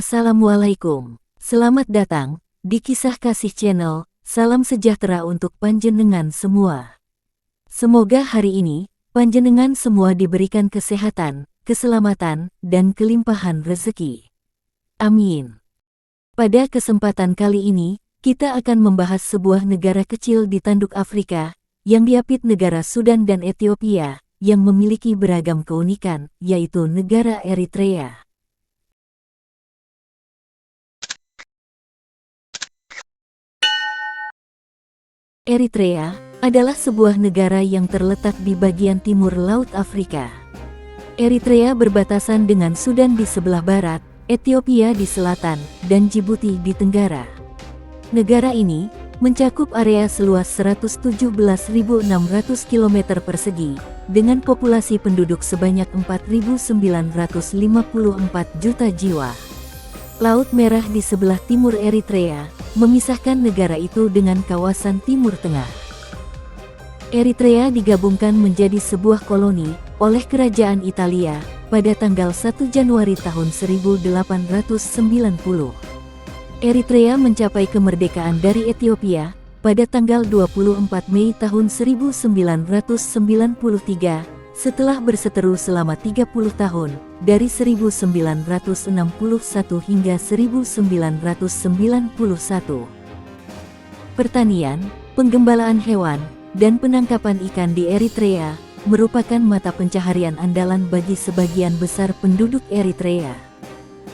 Assalamualaikum. Selamat datang di Kisah Kasih Channel. Salam sejahtera untuk panjenengan semua. Semoga hari ini panjenengan semua diberikan kesehatan, keselamatan, dan kelimpahan rezeki. Amin. Pada kesempatan kali ini, kita akan membahas sebuah negara kecil di tanduk Afrika, yang diapit negara Sudan dan Ethiopia, yang memiliki beragam keunikan, yaitu negara Eritrea. Eritrea adalah sebuah negara yang terletak di bagian timur Laut Afrika. Eritrea berbatasan dengan Sudan di sebelah barat, Ethiopia di selatan, dan Djibouti di tenggara. Negara ini mencakup area seluas 117.600 km persegi, dengan populasi penduduk sebanyak 4.954 juta jiwa. Laut Merah di sebelah timur Eritrea memisahkan negara itu dengan kawasan Timur Tengah. Eritrea digabungkan menjadi sebuah koloni oleh Kerajaan Italia pada tanggal 1 Januari tahun 1890. Eritrea mencapai kemerdekaan dari Ethiopia pada tanggal 24 Mei tahun 1993 setelah berseteru selama 30 tahun dari 1961 hingga 1991. Pertanian, penggembalaan hewan, dan penangkapan ikan di Eritrea merupakan mata pencaharian andalan bagi sebagian besar penduduk Eritrea.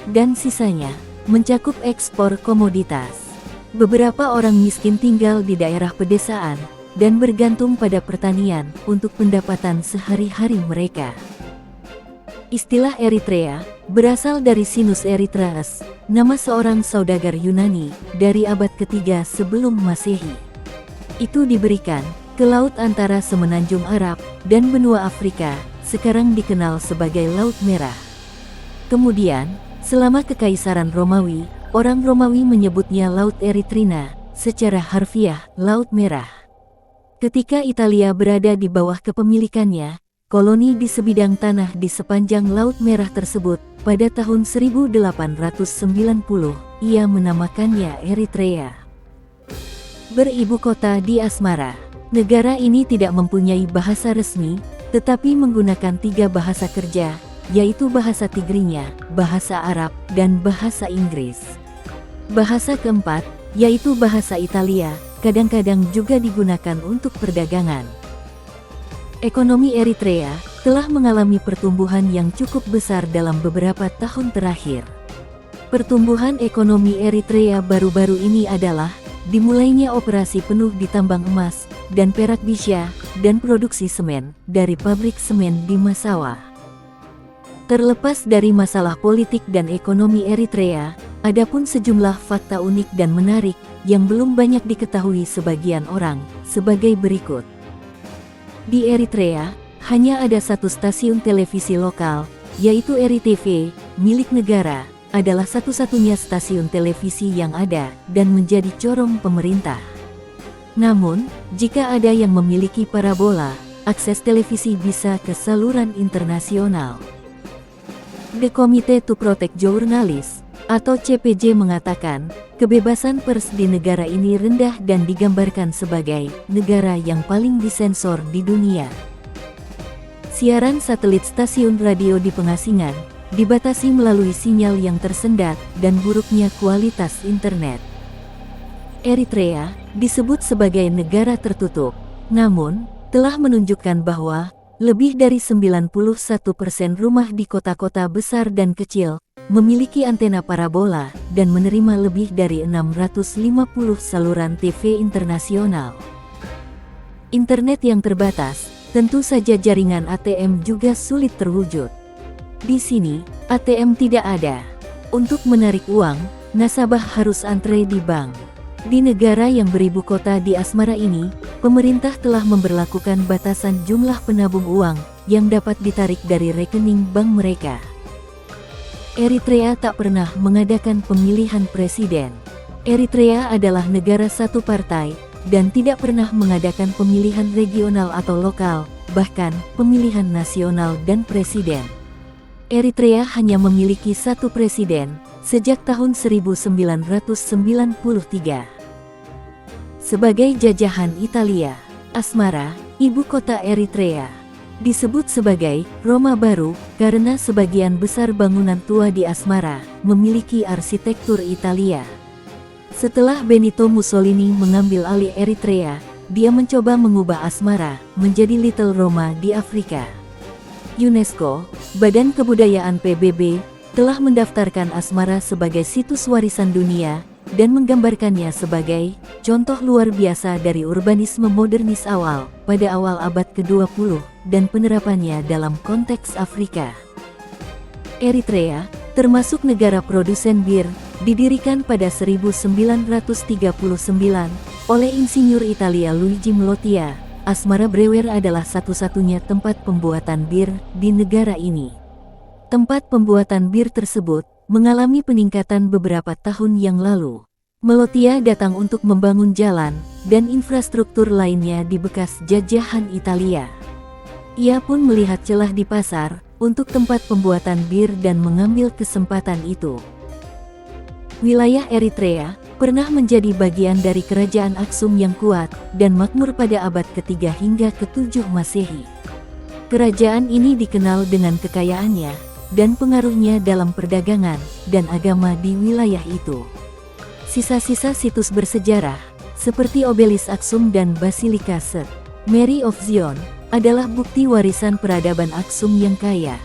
Dan sisanya mencakup ekspor komoditas. Beberapa orang miskin tinggal di daerah pedesaan dan bergantung pada pertanian untuk pendapatan sehari-hari mereka. Istilah Eritrea berasal dari Sinus Erythraeus, nama seorang saudagar Yunani dari abad ketiga sebelum Masehi. Itu diberikan ke laut antara Semenanjung Arab dan benua Afrika, sekarang dikenal sebagai Laut Merah. Kemudian, selama Kekaisaran Romawi, orang Romawi menyebutnya Laut Erythrina, secara harfiah Laut Merah. Ketika Italia berada di bawah kepemilikannya, koloni di sebidang tanah di sepanjang Laut Merah tersebut, pada tahun 1890, ia menamakannya Eritrea. Beribu kota di Asmara. Negara ini tidak mempunyai bahasa resmi, tetapi menggunakan 3 bahasa kerja, yaitu bahasa Tigrinya, bahasa Arab, dan bahasa Inggris. Bahasa keempat, yaitu bahasa Italia, kadang-kadang juga digunakan untuk perdagangan. Ekonomi Eritrea telah mengalami pertumbuhan yang cukup besar dalam beberapa tahun terakhir. Pertumbuhan ekonomi Eritrea baru-baru ini adalah dimulainya operasi penuh di tambang emas dan perak Bisha dan produksi semen dari pabrik semen di Massawa. Terlepas dari masalah politik dan ekonomi Eritrea, adapun sejumlah fakta unik dan menarik yang belum banyak diketahui sebagian orang, sebagai berikut. Di Eritrea, hanya ada satu stasiun televisi lokal, yaitu ERI-TV, milik negara, adalah satu-satunya stasiun televisi yang ada dan menjadi corong pemerintah. Namun, jika ada yang memiliki parabola, akses televisi bisa ke saluran internasional. The Committee to Protect Journalists, atau CPJ mengatakan, kebebasan pers di negara ini rendah dan digambarkan sebagai negara yang paling disensor di dunia. Siaran satelit stasiun radio di pengasingan dibatasi melalui sinyal yang tersendat dan buruknya kualitas internet. Eritrea disebut sebagai negara tertutup, namun telah menunjukkan bahwa lebih dari 91% rumah di kota-kota besar dan kecil memiliki antena parabola dan menerima lebih dari 650 saluran TV internasional. Internet yang terbatas, tentu saja jaringan ATM juga sulit terwujud. Di sini, ATM tidak ada. Untuk menarik uang, nasabah harus antre di bank. Di negara yang beribu kota di Asmara ini, pemerintah telah memberlakukan batasan jumlah penabung uang yang dapat ditarik dari rekening bank mereka. Eritrea tak pernah mengadakan pemilihan presiden. Eritrea adalah negara satu partai dan tidak pernah mengadakan pemilihan regional atau lokal, bahkan pemilihan nasional dan presiden. Eritrea hanya memiliki satu presiden, sejak tahun 1993. Sebagai jajahan Italia, Asmara, ibu kota Eritrea, disebut sebagai Roma Baru karena sebagian besar bangunan tua di Asmara memiliki arsitektur Italia. Setelah Benito Mussolini mengambil alih Eritrea, dia mencoba mengubah Asmara menjadi Little Roma di Afrika. UNESCO, Badan Kebudayaan PBB, telah mendaftarkan Asmara sebagai situs warisan dunia dan menggambarkannya sebagai contoh luar biasa dari urbanisme modernis awal pada awal abad ke-20 dan penerapannya dalam konteks Afrika. Eritrea, termasuk negara produsen bir, didirikan pada 1939 oleh insinyur Italia Luigi Mlottia. Asmara Brewer adalah satu-satunya tempat pembuatan bir di negara ini. Tempat pembuatan bir tersebut mengalami peningkatan beberapa tahun yang lalu. Mlottia datang untuk membangun jalan dan infrastruktur lainnya di bekas jajahan Italia. Ia pun melihat celah di pasar untuk tempat pembuatan bir dan mengambil kesempatan itu. Wilayah Eritrea pernah menjadi bagian dari kerajaan Aksum yang kuat dan makmur pada abad ke-3 hingga ke-7 Masehi. Kerajaan ini dikenal dengan kekayaannya dan pengaruhnya dalam perdagangan dan agama di wilayah itu. Sisa-sisa situs bersejarah, seperti obelis Aksum dan Basilika St. Mary of Zion, adalah bukti warisan peradaban Aksum yang kaya.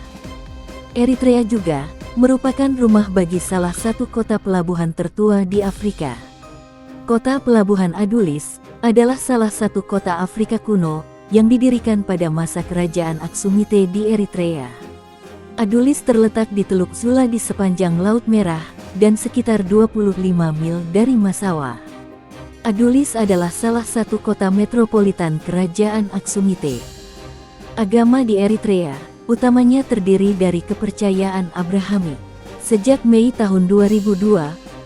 Eritrea juga merupakan rumah bagi salah satu kota pelabuhan tertua di Afrika. Kota Pelabuhan Adulis adalah salah satu kota Afrika kuno yang didirikan pada masa kerajaan Aksumite di Eritrea. Adulis terletak di Teluk Zula di sepanjang Laut Merah dan sekitar 25 mil dari Massawa. Adulis adalah salah satu kota metropolitan kerajaan Aksumite. Agama di Eritrea utamanya terdiri dari kepercayaan Abrahamik. Sejak Mei tahun 2002,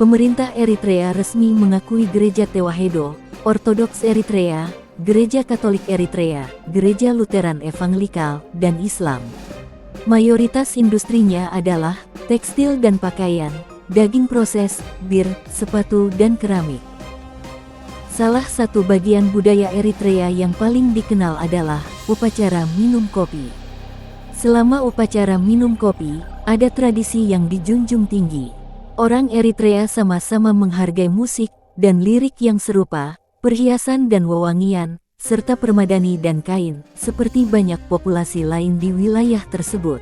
pemerintah Eritrea resmi mengakui Gereja Tewahedo, Ortodoks Eritrea, Gereja Katolik Eritrea, Gereja Lutheran Evangelikal, dan Islam. Mayoritas industrinya adalah tekstil dan pakaian, daging proses, bir, sepatu, dan keramik. Salah satu bagian budaya Eritrea yang paling dikenal adalah upacara minum kopi. Selama upacara minum kopi, ada tradisi yang dijunjung tinggi. Orang Eritrea sama-sama menghargai musik dan lirik yang serupa, perhiasan dan wewangian, serta permadani dan kain, seperti banyak populasi lain di wilayah tersebut.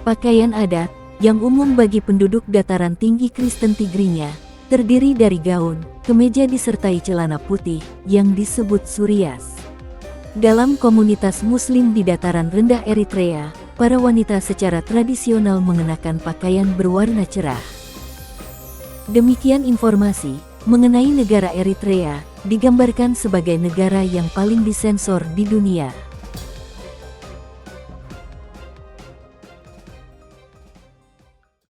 Pakaian adat, yang umum bagi penduduk dataran tinggi Kristen Tigrinya, terdiri dari gaun, kemeja disertai celana putih, yang disebut surias. Dalam komunitas Muslim di dataran rendah Eritrea, para wanita secara tradisional mengenakan pakaian berwarna cerah. Demikian informasi mengenai negara Eritrea, digambarkan sebagai negara yang paling disensor di dunia.